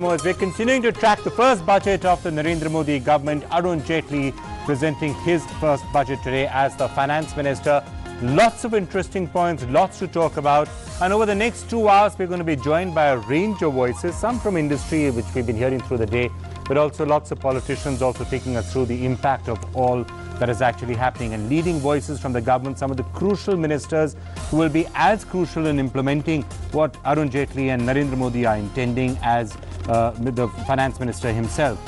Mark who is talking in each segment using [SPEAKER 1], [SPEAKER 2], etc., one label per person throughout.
[SPEAKER 1] As we're continuing to track the first budget of the Narendra Modi government, Arun Jaitley presenting his first budget today as the finance minister. Lots of interesting points, lots to talk about. And over the next 2 hours, we're going to be joined by a range of voices, some from industry, which we've been hearing through the day, but also lots of politicians also taking us through the impact of all that is actually happening, and leading voices from the government, some of the crucial ministers who will be as crucial in implementing what Arun Jaitley and Narendra Modi are intending as the finance minister himself.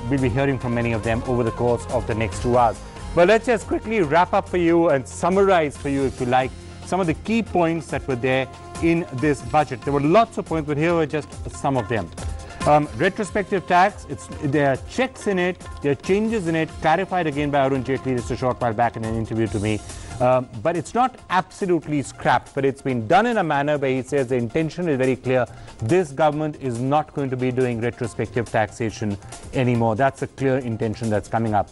[SPEAKER 1] We'll be hearing from many of them over the course of the next 2 hours. But let's just quickly wrap up for you and summarize for you, if you like, some of the key points that were there in this budget. There were lots of points, but here are just some of them. Retrospective tax, there are checks in it, there are changes in it, clarified again by Arun Jaitley just a short while back in an interview to me. But it's not absolutely scrapped, but it's been done in a manner where he says the intention is very clear. This government is not going to be doing retrospective taxation anymore. That's a clear intention that's coming up.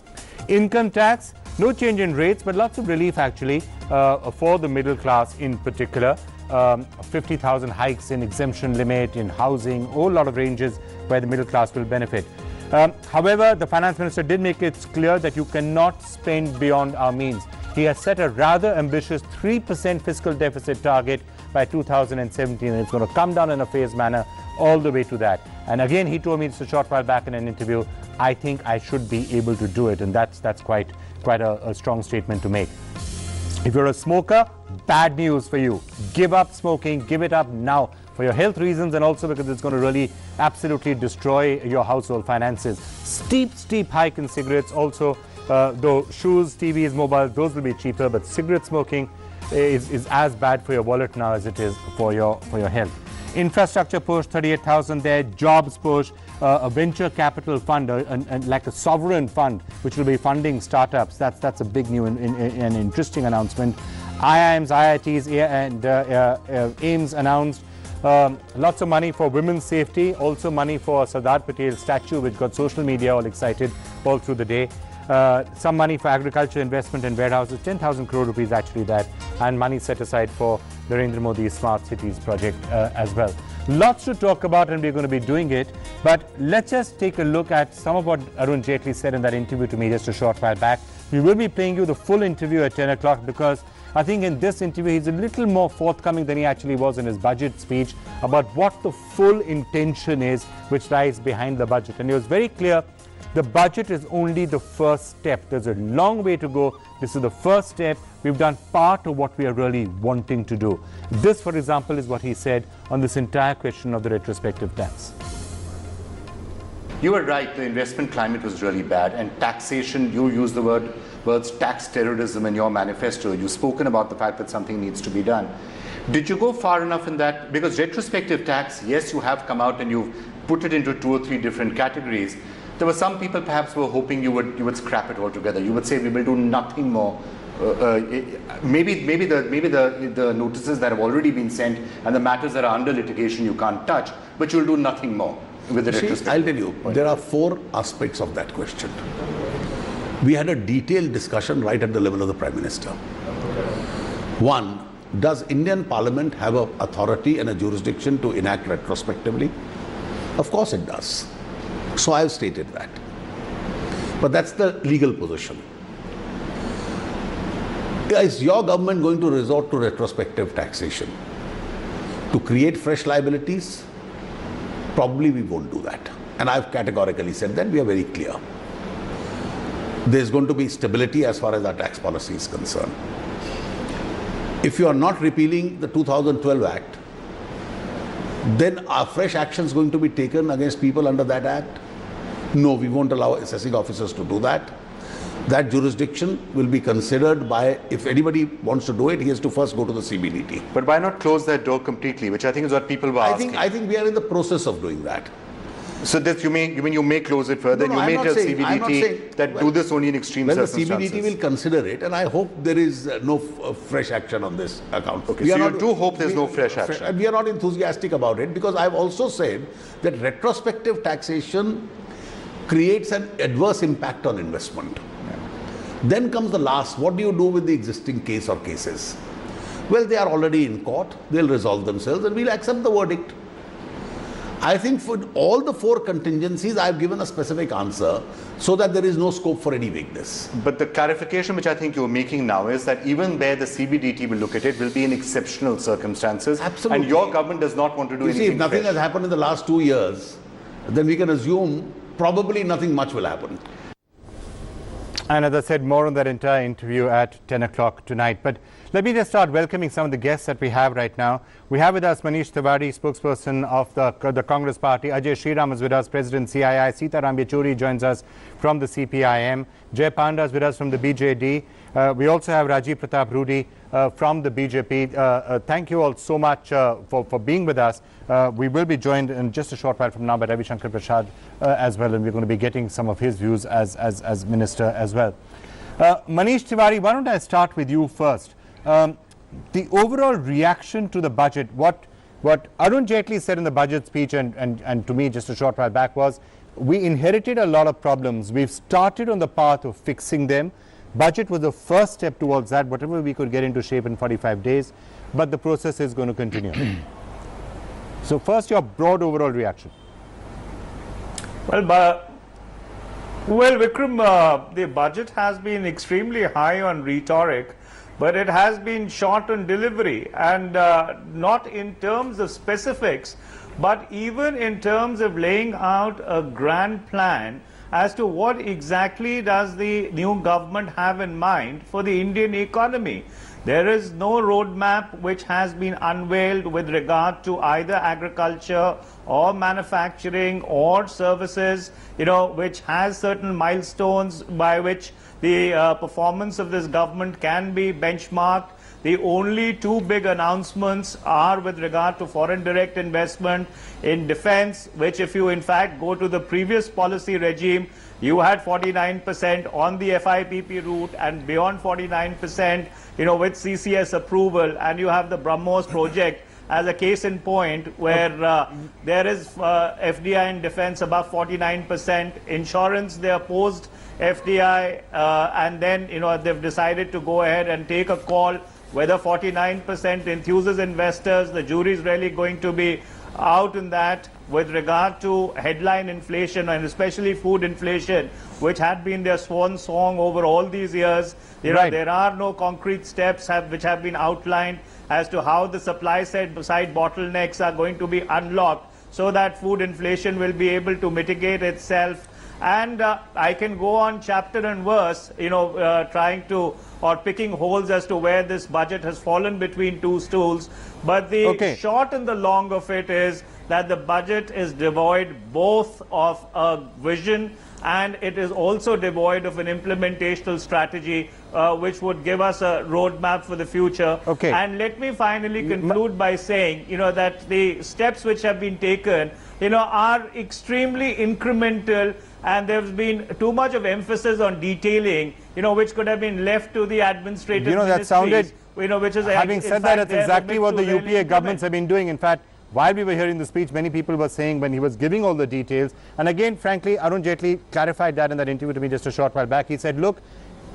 [SPEAKER 1] Income tax, no change in rates, but lots of relief actually for the middle class in particular. 50,000 hikes in exemption limit, in housing, a whole lot of ranges where the middle class will benefit. However, the finance minister did make it clear that you cannot spend beyond our means. He has set a rather ambitious 3% fiscal deficit target by 2017, and it's going to come down in a phased manner all the way to that. And again, he told me just a short while back in an interview, I think I should be able to do it, and that's quite a strong statement to make. If you're a smoker, bad news for you. Give up smoking, give it up now for your health reasons, and also because it's going to really absolutely destroy your household finances. Steep hike in cigarettes also, though shoes, TVs, mobiles, those will be cheaper, but cigarette smoking is as bad for your wallet now as it is for your health. Infrastructure push, 38,000 there. Jobs push, a venture capital fund, and like a sovereign fund, which will be funding startups. That's a big new and interesting announcement. IIMs, IITs, and AIIMS announced lots of money for women's safety, also money for Sardar Patel statue, which got social media all excited all through the day. Some money for agriculture, investment and warehouses, 10,000 crore rupees actually that, and money set aside for Narendra Modi's Smart Cities project as well. Lots to talk about, and we're going to be doing it. But let's just take a look at some of what Arun Jaitley said in that interview to me just a short while back. We will be playing you the full interview at 10 o'clock because I think in this interview he's a little more forthcoming than he actually was in his budget speech about what the full intention is which lies behind the budget. And he was very clear. The budget is only the first step. There's a long way to go. This is the first step. We've done part of what we are really wanting to do. This, for example, is what he said on this entire question of the retrospective tax. You were right. The investment climate was really bad. And taxation, you used the words tax terrorism in your manifesto. You've spoken about the fact that something needs to be done. Did you go far enough in that? Because retrospective tax, yes, you have come out and you've put it into 2 or 3 different categories. There were some people perhaps who were hoping you would scrap it altogether. You would say we will do nothing more. Maybe the notices that have already been sent and the matters that are under litigation you can't touch, but you'll do nothing more with the retrospective.
[SPEAKER 2] I'll tell you, there are 4 aspects of that question. We had a detailed discussion right at the level of the Prime Minister. 1, does Indian Parliament have an authority and a jurisdiction to enact retrospectively? Of course it does. So I have stated that. But that's the legal position. Is your government going to resort to retrospective taxation to create fresh liabilities? Probably we won't do that. And I've categorically said that. We are very clear. There's going to be stability as far as our tax policy is concerned. If you are not repealing the 2012 Act, then are fresh actions going to be taken against people under that Act? No, we won't allow assessing officers to do that. That jurisdiction will be considered by, if anybody wants to do it, he has to first go to the CBDT.
[SPEAKER 1] But why not close that door completely, which I think is what people were asking?
[SPEAKER 2] I think we are in the process of doing that.
[SPEAKER 1] So that you may close it further,
[SPEAKER 2] No,
[SPEAKER 1] and you may tell
[SPEAKER 2] CBDT
[SPEAKER 1] that do this only in extreme circumstances.
[SPEAKER 2] The CBDT will consider it, and I hope there is no fresh action on this account.
[SPEAKER 1] Okay, so you do hope there's no fresh action.
[SPEAKER 2] We are not enthusiastic about it because I've also said that retrospective taxation creates an adverse impact on investment. Then comes the last, what do you do with the existing case or cases? Well, they are already in court, they'll resolve themselves and we'll accept the verdict. I think for all the four contingencies, I've given a specific answer so that there is no scope for any weakness.
[SPEAKER 1] But the clarification which I think you're making now is that even where the CBDT will look at it will be in exceptional circumstances.
[SPEAKER 2] Absolutely.
[SPEAKER 1] And your government does not want to do anything.
[SPEAKER 2] See, if nothing
[SPEAKER 1] fresh.
[SPEAKER 2] has happened in the last 2 years, then we can assume probably nothing much will happen.
[SPEAKER 1] And as I said, more on that entire interview at 10 o'clock tonight. But let me just start welcoming some of the guests that we have right now. We have with us Manish Tiwari, spokesperson of the Congress Party. Ajay Sriram is with us, President CII. Sitaram Yechury joins us from the CPIM. Jay Panda is with us from the BJD. We also have Rajiv Pratap Rudy from the BJP. Thank you all so much for being with us. We will be joined in just a short while from now by Ravi Shankar Prasad as well, and we're going to be getting some of his views as Minister as well. Manish Tiwari, why don't I start with you first? The overall reaction to the budget, what Arun Jaitley said in the budget speech and to me just a short while back was, we inherited a lot of problems. We've started on the path of fixing them. Budget was the first step towards that, whatever we could get into shape in 45 days, but the process is going to continue. So first, your broad overall reaction.
[SPEAKER 3] Well, Vikram, the budget has been extremely high on rhetoric, but it has been short on delivery, and not in terms of specifics, but even in terms of laying out a grand plan as to what exactly does the new government have in mind for the Indian economy. There is no roadmap which has been unveiled with regard to either agriculture or manufacturing or services, which has certain milestones by which the performance of this government can be benchmarked. The only two big announcements are with regard to foreign direct investment in defense, which if you in fact go to the previous policy regime, you had 49% on the FIPP route and beyond 49%, with CCS approval, and you have the BrahMos project as a case in point where there is FDI in defense above 49%, insurance they opposed FDI, and then they've decided to go ahead and take a call whether 49% enthuses investors. The jury is really going to be out in that with regard to headline inflation and especially food inflation, which had been their swan song over all these years.
[SPEAKER 1] Right.
[SPEAKER 3] There are no concrete steps which have been outlined as to how the supply side bottlenecks are going to be unlocked so that food inflation will be able to mitigate itself. And I can go on chapter and verse, trying to or picking holes as to where this budget has fallen between two stools. But the short and the long of it is that the budget is devoid both of a vision and it is also devoid of an implementational strategy which would give us a roadmap for the future. And let me finally conclude by saying, that the steps which have been taken, are extremely incremental, and there's been too much of emphasis on detailing, which could have been left to the administrative ministries.
[SPEAKER 1] That sounded,
[SPEAKER 3] which is
[SPEAKER 1] having said that, that's exactly what the UPA governments have been doing. In fact, while we were hearing the speech, many people were saying when he was giving all the details, and again, frankly, Arun Jaitley clarified that in that interview to me just a short while back. He said, look,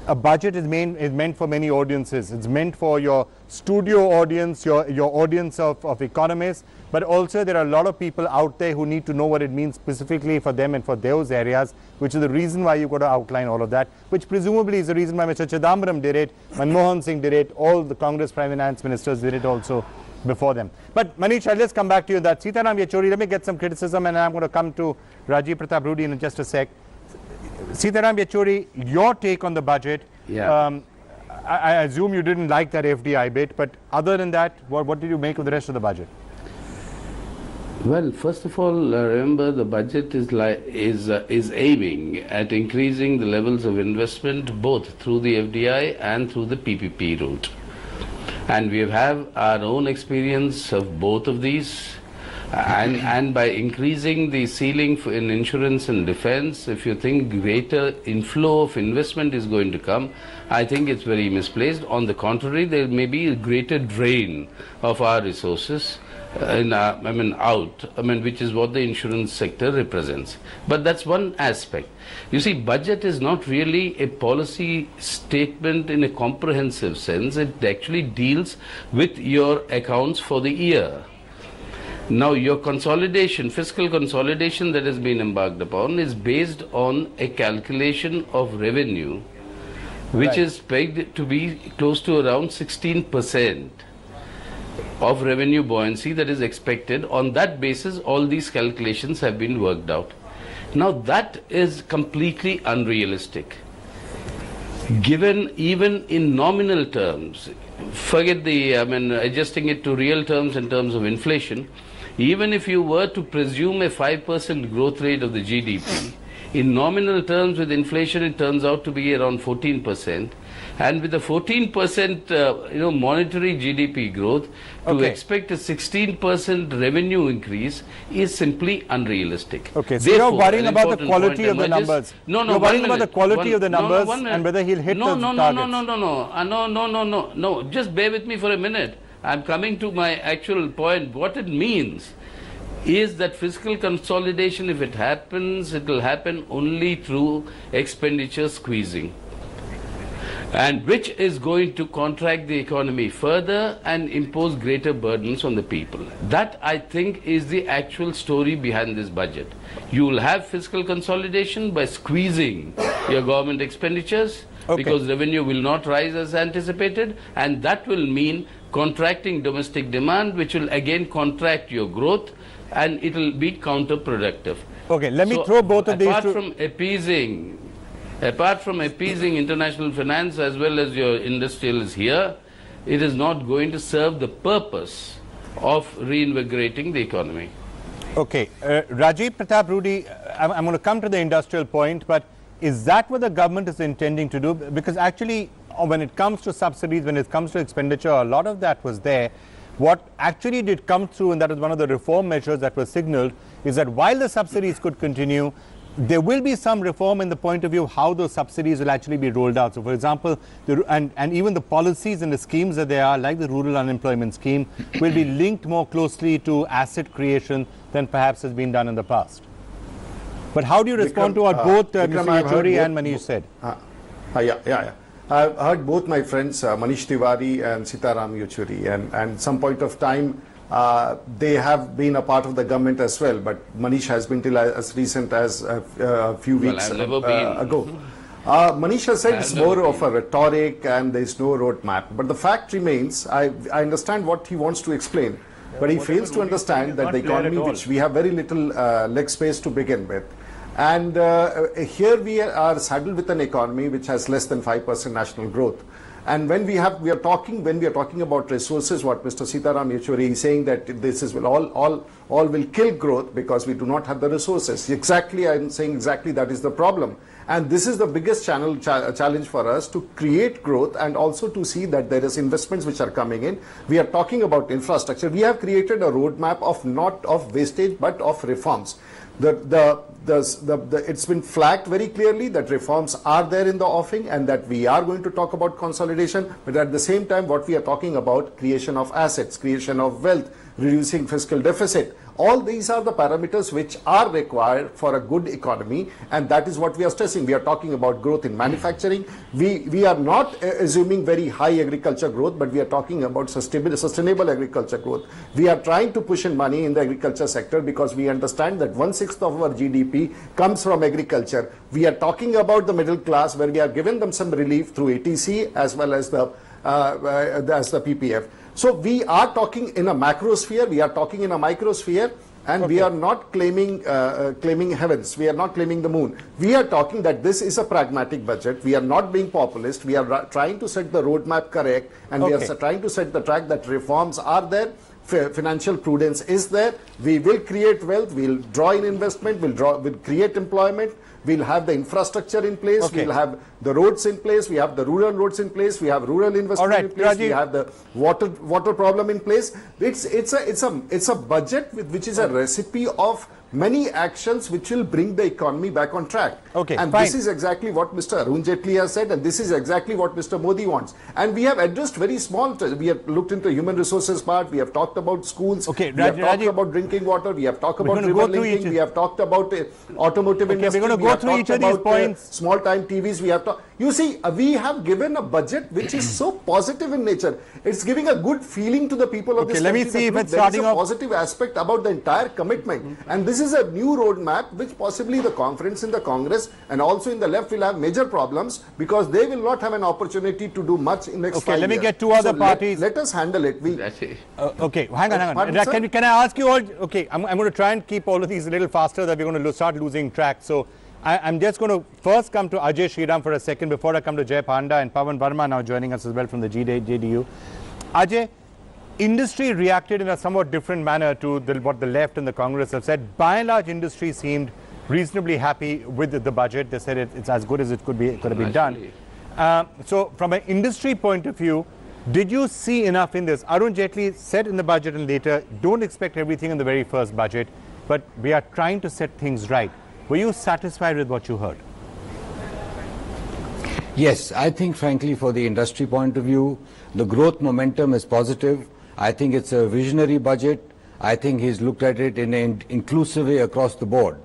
[SPEAKER 1] a budget is meant for many audiences. It's meant for your studio audience, your audience of economists, but also there are a lot of people out there who need to know what it means specifically for them and for those areas, which is the reason why you've got to outline all of that, which presumably is the reason why Mr. Chidambaram did it, Manmohan Singh did it, all the Congress Prime Finance Ministers did it also before them. But Manish, I'll just come back to you. That Sitaram Yechury, let me get some criticism, and I'm going to come to Rajiv Pratap Rudy in just a sec. Sitaram Yechury, your take on the budget.
[SPEAKER 4] Yeah.
[SPEAKER 1] I assume you didn't like that FDI bit, but other than that, what did you make of the rest of the budget?
[SPEAKER 4] Well, first of all, remember the budget is aiming at increasing the levels of investment both through the FDI and through the PPP route. And we have our own experience of both of these. And by increasing the ceiling in insurance and defense, if you think greater inflow of investment is going to come, I think it's very misplaced. On the contrary, there may be a greater drain of our resources which is what the insurance sector represents. But that's one aspect. You see, budget is not really a policy statement in a comprehensive sense. It actually deals with your accounts for the year. Now, your consolidation, fiscal consolidation that has been embarked upon is based on a calculation of revenue, which is pegged to be close to around 16% of revenue buoyancy that is expected. On that basis, all these calculations have been worked out. Now, that is completely unrealistic. Given even in nominal terms, forget adjusting it to real terms in terms of inflation, even if you were to presume a 5% growth rate of the GDP, in nominal terms with inflation it turns out to be around 14%. And with a 14% monetary GDP growth, to expect a 16% revenue increase is simply unrealistic.
[SPEAKER 1] Okay, so you're worrying about the quality of the numbers.
[SPEAKER 4] No,
[SPEAKER 1] you're worrying about the quality of the numbers and whether he'll hit the targets.
[SPEAKER 4] No, just bear with me for a minute. I'm coming to my actual point. What it means is that fiscal consolidation, if it happens, it will happen only through expenditure squeezing, and which is going to contract the economy further and impose greater burdens on the people. That, I think, is the actual story behind this budget. You will have fiscal consolidation by squeezing your government expenditures, because revenue will not rise as anticipated, and that will mean contracting domestic demand, which will again contract your growth, and it will be counterproductive.
[SPEAKER 1] Okay, let me throw both of these.
[SPEAKER 4] Apart from appeasing international finance as well as your industrialists here, it is not going to serve the purpose of reinvigorating the economy.
[SPEAKER 1] Okay, Rajiv Pratap Rudy, I'm going to come to the industrial point, but is that what the government is intending to do? Because actually, when it comes to subsidies, when it comes to expenditure, a lot of that was there. What actually did come through, and that is one of the reform measures that was signaled, is that while the subsidies could continue, there will be some reform in the point of view of how those subsidies will actually be rolled out. So, for example, and even the policies and the schemes that they are, like the rural unemployment scheme, will be linked more closely to asset creation than perhaps has been done in the past. But how do you respond to what both Mr. Yechury and Manish said?
[SPEAKER 5] I've heard both my friends, Manish Tiwari and Sitaram Yechury, and some point of time they have been a part of the government as well, but Manish has been till as recent as a few weeks ago. Manish has said it's more of a rhetoric and there's no roadmap, but the fact remains, I understand what he wants to explain, but he fails to understand that the economy, which we have very little leg space to begin with, and here we are saddled with an economy which has less than 5% national growth. And when we are talking about resources, what Mr. Sitaram Yechury is saying, that this is all will kill growth because we do not have the resources. Exactly, I'm saying exactly that is the problem. And this is the biggest challenge for us, to create growth and also to see that there is investments which are coming in. We are talking about infrastructure. We have created a roadmap of not of wastage but of reforms. It's been flagged very clearly that reforms are there in the offing and that we are going to talk about consolidation, but at the same time what we are talking about, creation of assets, creation of wealth, reducing fiscal deficit. All these are the parameters which are required for a good economy, and that is what we are stressing. We are talking about growth in manufacturing. We are not assuming very high agriculture growth, but we are talking about sustainable agriculture growth. We are trying to push in money in the agriculture sector because we understand that 1/6 of our GDP comes from agriculture. We are talking about the middle class, where we are giving them some relief through ATC as well as the PPF. So we are talking in a macrosphere, we are talking in a microsphere, and we are not claiming heavens, we are not claiming the moon. We are talking that this is a pragmatic budget. We are not being populist. We are trying to set the roadmap correct, and we are trying to set the track that reforms are there. Financial prudence is there. We will create wealth, we'll draw in investment, we'll create employment, we'll have the infrastructure in place, we'll have the roads in place, we have the rural roads in place, we have rural investment in place, we have the water problem in place. It's a budget which is a recipe of many actions which will bring the economy back on track.
[SPEAKER 1] Okay,
[SPEAKER 5] and
[SPEAKER 1] fine.
[SPEAKER 5] this is exactly what Mr. Arun Jaitley has said, and this is exactly what Mr. Modi wants. And we have addressed very small, we have looked into human resources part, we have talked about schools,
[SPEAKER 1] okay,
[SPEAKER 5] we have talked
[SPEAKER 1] Rajiv,
[SPEAKER 5] about drinking water, we have talked about
[SPEAKER 1] gonna
[SPEAKER 5] river
[SPEAKER 1] go through
[SPEAKER 5] linking,
[SPEAKER 1] each-
[SPEAKER 5] we have talked about automotive
[SPEAKER 1] Okay,
[SPEAKER 5] industry,
[SPEAKER 1] we're gonna
[SPEAKER 5] we
[SPEAKER 1] go
[SPEAKER 5] have
[SPEAKER 1] through
[SPEAKER 5] talked
[SPEAKER 1] each of these
[SPEAKER 5] about
[SPEAKER 1] points.
[SPEAKER 5] small time TVs, we have talked. You see, we have given a budget which is so positive in nature. It's giving a good feeling to the people of
[SPEAKER 1] Okay,
[SPEAKER 5] this
[SPEAKER 1] let me
[SPEAKER 5] country.
[SPEAKER 1] see
[SPEAKER 5] that,
[SPEAKER 1] if it's
[SPEAKER 5] look, there is
[SPEAKER 1] starting
[SPEAKER 5] a
[SPEAKER 1] off-
[SPEAKER 5] positive aspect about the entire commitment. And this is a new roadmap which possibly the conference in the Congress and also in the left will have major problems because they will not have an opportunity to do much in next 5 years.
[SPEAKER 1] let me get two other
[SPEAKER 5] So
[SPEAKER 1] parties.
[SPEAKER 5] Let us handle it.
[SPEAKER 4] That's it.
[SPEAKER 1] Okay, hang on.
[SPEAKER 5] Pardon, sir?
[SPEAKER 1] Can I ask you all? Okay, I'm going to try and keep all of these a little faster that we're going to start losing track. So I'm just going to first come to Ajay Shriram for a second before I come to Jay Panda and Pawan Verma now joining us as well from the JDU. Ajay, industry reacted in a somewhat different manner to what the left and the Congress have said. By and large, industry seemed reasonably happy with the budget. They said it's as good as it could have been done. So from an industry point of view, did you see enough in this? Arun Jaitley said in the budget and later, don't expect everything in the very first budget, but we are trying to set things right. Were you satisfied with what you heard?
[SPEAKER 6] Yes, I think frankly for the industry point of view, the growth momentum is positive. I think it's a visionary budget. I think he's looked at it in an inclusive way across the board.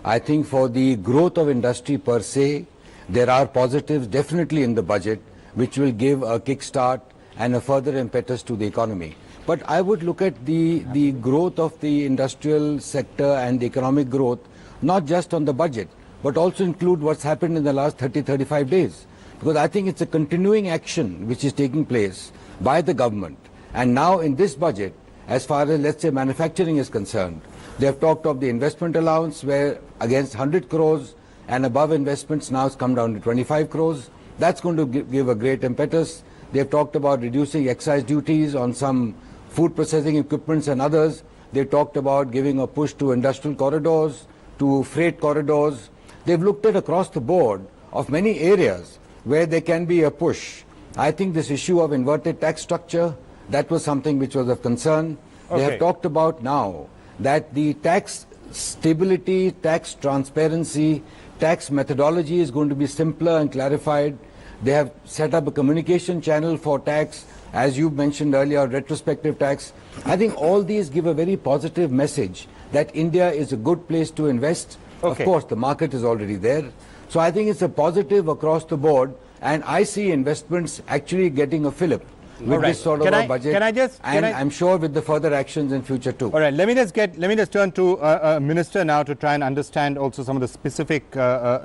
[SPEAKER 6] I think for the growth of industry per se, there are positives definitely in the budget which will give a kickstart and a further impetus to the economy. But I would look at the growth of the industrial sector and the economic growth not just on the budget, but also include what's happened in the last 30-35 days. Because I think it's a continuing action which is taking place by the government. And now in this budget, as far as, let's say, manufacturing is concerned, they have talked of the investment allowance where against 100 crores and above investments now it's come down to 25 crores. That's going to give a great impetus. They have talked about reducing excise duties on some food processing equipments and others. They talked about giving a push to industrial corridors, to freight corridors. They've looked at across the board of many areas where there can be a push. I think this issue of inverted tax structure, that was something which was of concern. They have talked about now that the tax stability, tax transparency, tax methodology is going to be simpler and clarified. They have set up a communication channel for tax, as you mentioned earlier, retrospective tax. I think all these give a very positive message that India is a good place to invest.
[SPEAKER 1] Okay.
[SPEAKER 6] Of course, the market is already there. So I think it's a positive across the board, and I see investments actually getting a fillip with this sort of a budget. And I'm sure with the further actions in future too.
[SPEAKER 1] All right, let me just turn to Minister now to try and understand also some of the specific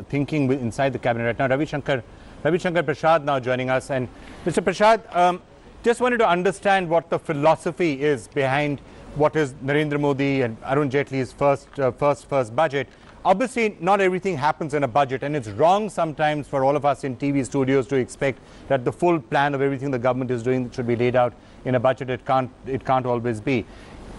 [SPEAKER 1] thinking inside the cabinet right now. Ravi Shankar Prasad now joining us, and Mr. Prasad, just wanted to understand what the philosophy is behind what is Narendra Modi and Arun Jaitley's first budget. Obviously, not everything happens in a budget, and it's wrong sometimes for all of us in TV studios to expect that the full plan of everything the government is doing should be laid out in a budget. It can't always be.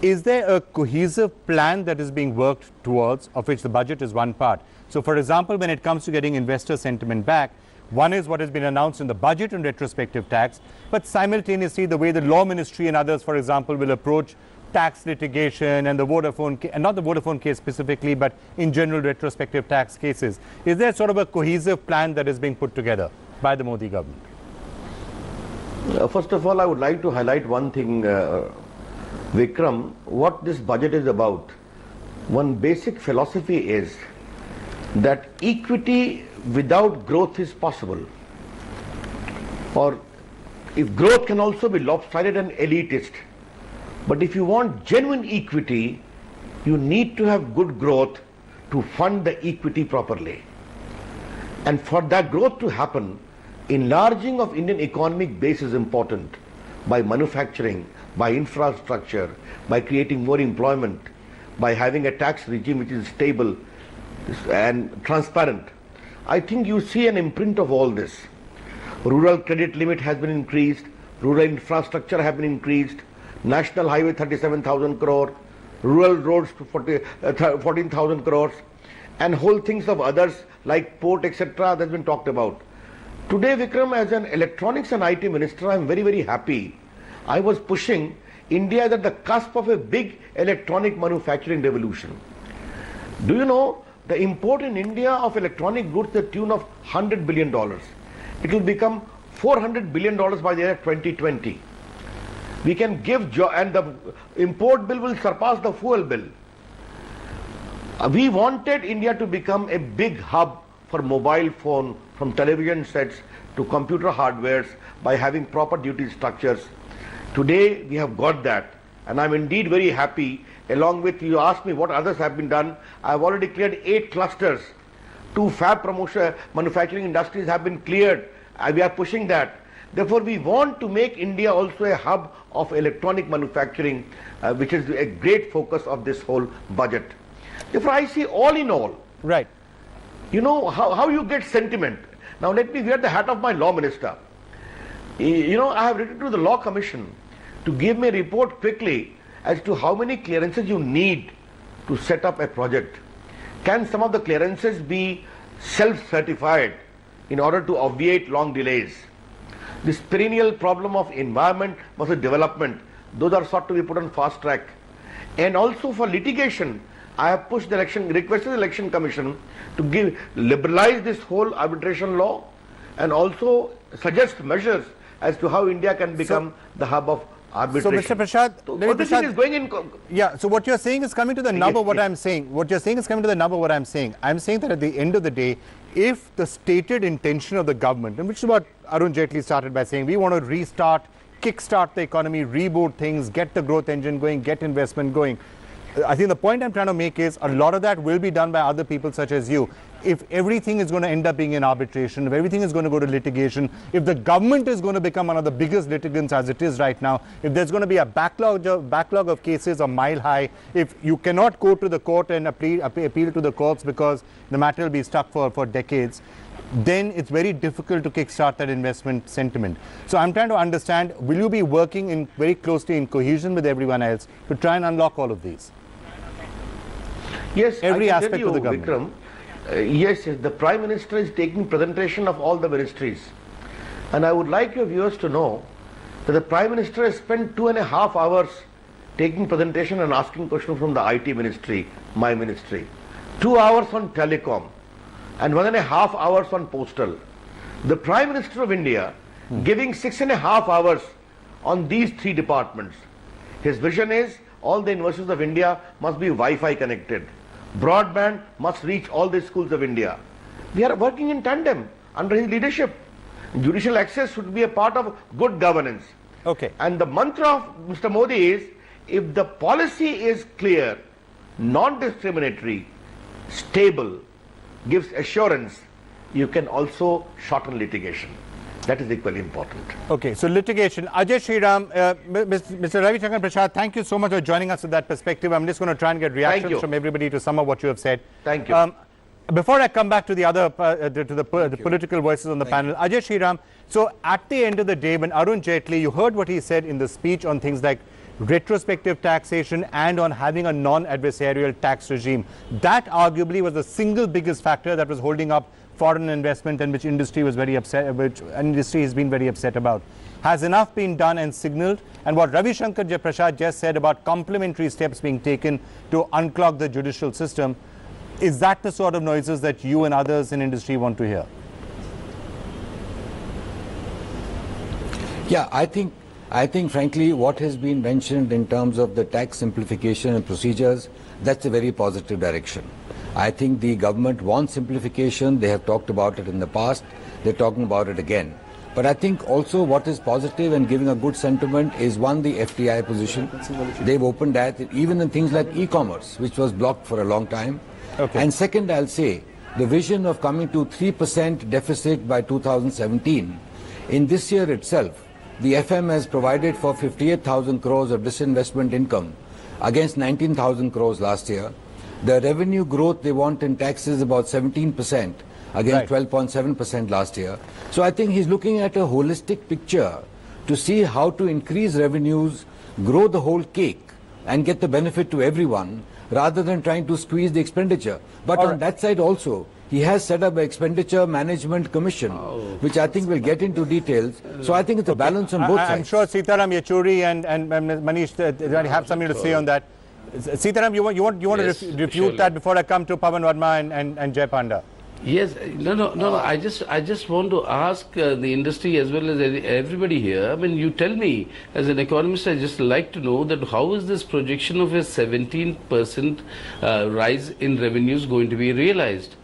[SPEAKER 1] Is there a cohesive plan that is being worked towards, of which the budget is one part? So, for example, when it comes to getting investor sentiment back, one is what has been announced in the budget on retrospective tax, but simultaneously the way the law ministry and others, for example, will approach tax litigation and the Vodafone, and not the Vodafone case specifically, but in general retrospective tax cases. Is there sort of a cohesive plan that is being put together by the Modi government?
[SPEAKER 7] First of all, I would like to highlight one thing, Vikram, what this budget is about. One basic philosophy is that equity without growth is possible. Or if growth can also be lopsided and elitist. But if you want genuine equity, you need to have good growth to fund the equity properly. And for that growth to happen, enlarging of Indian economic base is important by manufacturing, by infrastructure, by creating more employment, by having a tax regime which is stable and transparent. I think you see an imprint of all this. Rural credit limit has been increased, rural infrastructure has been increased, National Highway 37,000 crore, rural roads to 14,000 crores, and whole things of others like port, etc. that's been talked about. Today, Vikram, as an electronics and IT minister, I am very, very happy. I was pushing India is at the cusp of a big electronic manufacturing revolution. Do you know the import in India of electronic goods to the tune of $100 billion? It will become $400 billion by the year 2020. We can give and the import bill will surpass the fuel bill. We wanted India to become a big hub for mobile phone, from television sets to computer hardwares, by having proper duty structures. Today we have got that, and I'm indeed very happy. Along with, you asked me what others have been done, I've already cleared 8 clusters. 2 fab promotion manufacturing industries have been cleared. We are pushing that. Therefore, we want to make India also a hub of electronic manufacturing, which is a great focus of this whole budget. Therefore, I see all in all.
[SPEAKER 1] Right.
[SPEAKER 7] You know how you get sentiment. Now let me wear the hat of my law minister. You know, I have written to the Law Commission to give me a report quickly as to how many clearances you need to set up a project. Can some of the clearances be self-certified in order to obviate long delays? This perennial problem of environment versus development, those are sought to be put on fast track. And also for litigation, I have pushed the requested the Election Commission to liberalize this whole arbitration law, and also suggest measures as to how India can become the hub of arbitration.
[SPEAKER 1] So, Mr. Prasad,
[SPEAKER 7] this is going in.
[SPEAKER 1] Yeah, so what you're saying is coming to the nub of what I'm saying. What you're saying is coming to the nub of what I'm saying. I'm saying that at the end of the day, if the stated intention of the government, and which is what Arun Jaitley started by saying, we want to restart, kickstart the economy, reboot things, get the growth engine going, get investment going. I think the point I'm trying to make is a lot of that will be done by other people such as you. If everything is going to end up being in arbitration, if everything is going to go to litigation, if the government is going to become one of the biggest litigants as it is right now, if there's going to be a backlog of cases a mile high, if you cannot go to the court and appeal to the courts because the matter will be stuck for decades, then it's very difficult to kickstart that investment sentiment. So I'm trying to understand, will you be working very closely in cohesion with everyone else to try and unlock all of these?
[SPEAKER 7] Yes,
[SPEAKER 1] every
[SPEAKER 7] I can
[SPEAKER 1] aspect
[SPEAKER 7] tell you,
[SPEAKER 1] of the government.
[SPEAKER 7] Vikram, yes, the Prime Minister is taking presentation of all the ministries. And I would like your viewers to know that the Prime Minister has spent 2.5 hours taking presentation and asking questions from the IT ministry, my ministry. 2 hours on telecom and 1.5 hours on postal. The Prime Minister of India giving 6.5 hours on these 3 departments. His vision is all the universities of India must be Wi-Fi connected. Broadband must reach all the schools of India. We are working in tandem under his leadership. Judicial access should be a part of good governance.
[SPEAKER 1] Okay.
[SPEAKER 7] And the mantra of Mr. Modi is, if the policy is clear, non-discriminatory, stable, gives assurance, you can also shorten litigation. That is equally important.
[SPEAKER 1] Okay, so litigation. Ajay Shriram, Mr. Ravi Shankar Prasad, thank you so much for joining us with that perspective. I'm just going to try and get reactions from everybody to some of what you have said.
[SPEAKER 7] Thank you.
[SPEAKER 1] Before I come back to the other, the political voices on the panel, Ajay Shriram, so at the end of the day, when Arun Jaitley, you heard what he said in the speech on things like retrospective taxation and on having a non-adversarial tax regime. That arguably was the single biggest factor that was holding up foreign investment, and which industry was very upset, which industry has been very upset about. Has enough been done and signaled? And what Ravi Shankar Prasad just said about complementary steps being taken to unclog the judicial system, is that the sort of noises that you and others in industry want to hear?
[SPEAKER 6] Yeah, I think frankly what has been mentioned in terms of the tax simplification and procedures, that's a very positive direction. I think the government wants simplification. They have talked about it in the past. They're talking about it again. But I think also what is positive and giving a good sentiment is, one, the FDI position. They've opened that, even in things like e-commerce, which was blocked for a long time.
[SPEAKER 1] Okay.
[SPEAKER 6] And second, I'll say, the vision of coming to 3% deficit by 2017. In this year itself, the FM has provided for 58,000 crores of disinvestment income against 19,000 crores last year. The revenue growth they want in taxes is about 17% against 12.7% last year. So I think he's looking at a holistic picture to see how to increase revenues, grow the whole cake and get the benefit to everyone rather than trying to squeeze the expenditure. But on that side also, he has set up an expenditive management commission, which I think will get into details. So I think it's a balance on both sides.
[SPEAKER 1] I'm sure Sitaram Yechury and Manish have something to say on that. Sitaram, you want
[SPEAKER 4] Yes,
[SPEAKER 1] to refute
[SPEAKER 4] surely.
[SPEAKER 1] that before I come to Pavan Verma and Jay Panda?
[SPEAKER 4] Yes, no. I just want to ask the industry as well as everybody here. I mean, you tell me, as an economist, I just like to know that how is this projection of a 17% rise in revenues going to be realized,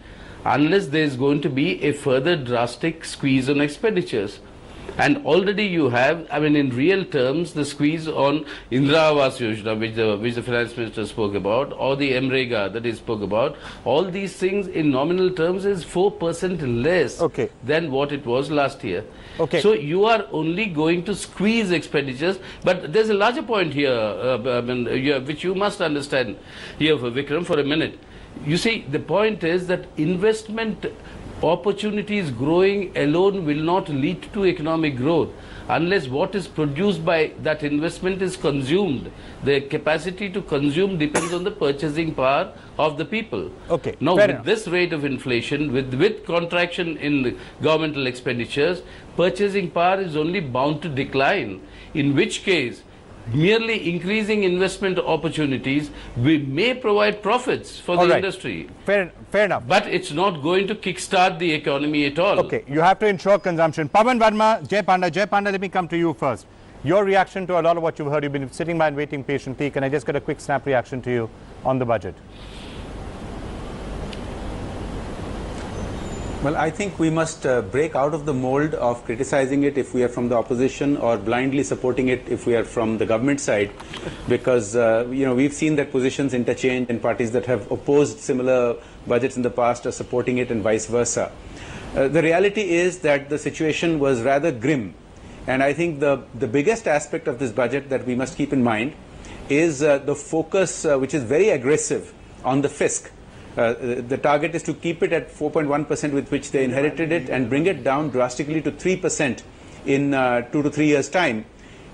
[SPEAKER 4] unless there is going to be a further drastic squeeze on expenditures. And already you have, I mean, in real terms, the squeeze on Indira Awas Yojana, which the finance minister spoke about, or the MREGA that he spoke about, all these things in nominal terms is 4% less than what it was last year. So you are only going to squeeze expenditures. But there's a larger point here, which you must understand here, for Vikram, for a minute. You see, the point is that investment opportunities growing alone will not lead to economic growth unless what is produced by that investment is consumed. The capacity to consume depends on the purchasing power of the people. Now, with this rate of inflation, with contraction in governmental expenditures, purchasing power is only bound to decline, in which case merely increasing investment opportunities we may provide profits for the industry.
[SPEAKER 1] Fair enough.
[SPEAKER 4] But it's not going to kickstart the economy at all.
[SPEAKER 1] You have to ensure consumption. Pavan Verma, Jay Panda, let me come to you first. Your reaction to a lot of what you've heard, you've been sitting by and waiting patiently. Can I just get a quick snap reaction to you on the budget?
[SPEAKER 8] Well, I think we must break out of the mold of criticizing it if we are from the opposition, or blindly supporting it if we are from the government side, because we've seen that positions interchange, and parties that have opposed similar budgets in the past are supporting it, and vice versa. The reality is that the situation was rather grim, and I think the biggest aspect of this budget that we must keep in mind is the focus, which is very aggressive, on the fisc. The target is to keep it at 4.1% with which they inherited it, and bring it down drastically to 3% in 2 to 3 years' time.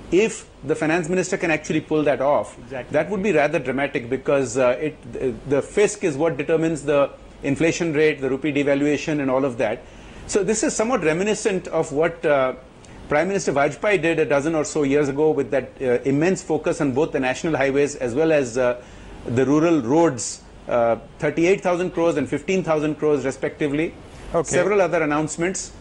[SPEAKER 8] If the finance minister can actually pull that off, that would be rather dramatic, because the fisc is what determines the inflation rate, the rupee devaluation, and all of that. So this is somewhat reminiscent of what Prime Minister Vajpayee did a dozen or so years ago, with that immense focus on both the national highways as well as the rural roads. 38,000 crores and 15,000 crores respectively. Several other announcements.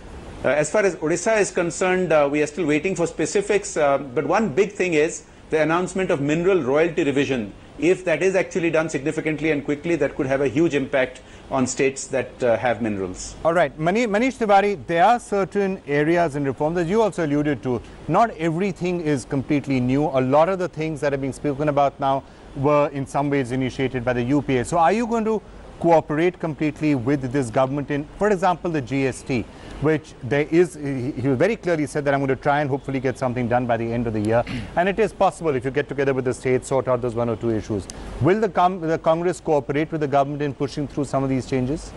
[SPEAKER 8] As far as Odisha is concerned, we are still waiting for specifics, but one big thing is the announcement of mineral royalty revision. If that is actually done significantly and quickly, that could have a huge impact on states that have minerals.
[SPEAKER 1] All right, Manish Tiwari, there are certain areas in reform that you also alluded to. Not everything is completely new. A lot of the things that are being spoken about now were in some ways initiated by the UPA. So are you going to cooperate completely with this government in, for example, the GST, which there is, he very clearly said that I'm going to try and hopefully get something done by the end of the year. And it is possible if you get together with the states, sort out those 1 or 2 issues. Will the Congress cooperate with the government in pushing through some of these changes?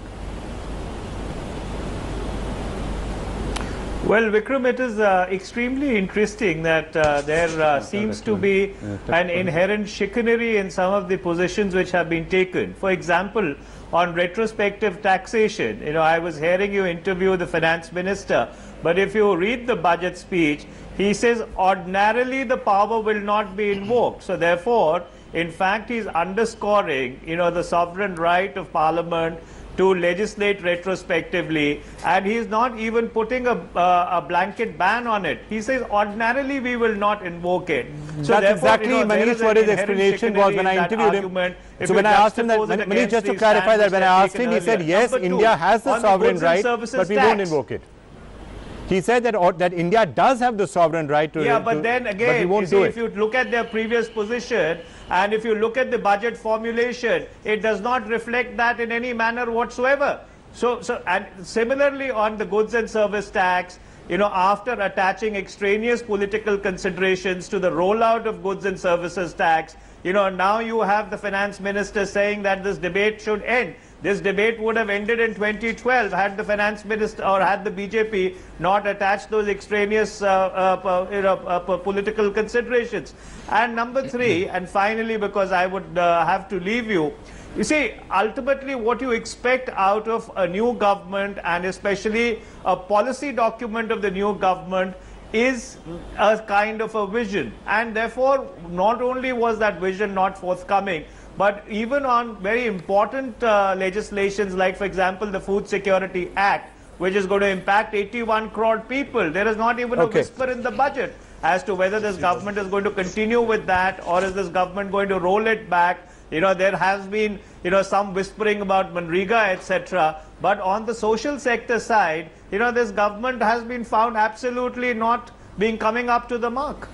[SPEAKER 3] Well, Vikram, it is extremely interesting that there seems to be an inherent chicanery in some of the positions which have been taken. For example, on retrospective taxation, I was hearing you interview the finance minister, but if you read the budget speech, he says ordinarily the power will not be invoked. So therefore, in fact, he's underscoring, the sovereign right of Parliament to legislate retrospectively, and he's not even putting a blanket ban on it. He says ordinarily we will not invoke it. So
[SPEAKER 1] that's exactly, Manish, what his explanation was when I interviewed him. So when I asked him that, Manish, just to clarify that, when I asked him, he said, yes, India has the sovereign right, but we won't invoke it. He said that India does have the sovereign right to...
[SPEAKER 3] Yeah, but then again, if you look at their previous position, and if you look at the budget formulation, it does not reflect that in any manner whatsoever. And similarly on the goods and service tax, after attaching extraneous political considerations to the rollout of goods and services tax, now you have the finance minister saying that this debate should end. This debate would have ended in 2012 had the finance minister or had the BJP not attached those extraneous political considerations. And number three, and finally, because I would have to leave you, you see, ultimately what you expect out of a new government, and especially a policy document of the new government, is a kind of a vision, and therefore not only was that vision not forthcoming, but even on very important legislations like, for example, the Food Security Act, which is going to impact 81 crore people, there is not even a whisper in the budget as to whether this government is going to continue with that, or is this government going to roll it back. There has been, some whispering about Manrega, etc. But on the social sector side, this government has been found absolutely not being coming up to the mark.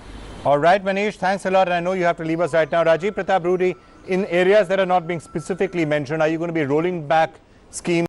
[SPEAKER 1] All right, Manish, thanks a lot. And I know you have to leave us right now. Rajiv Pratap Rudy, in areas that are not being specifically mentioned, are you going to be rolling back schemes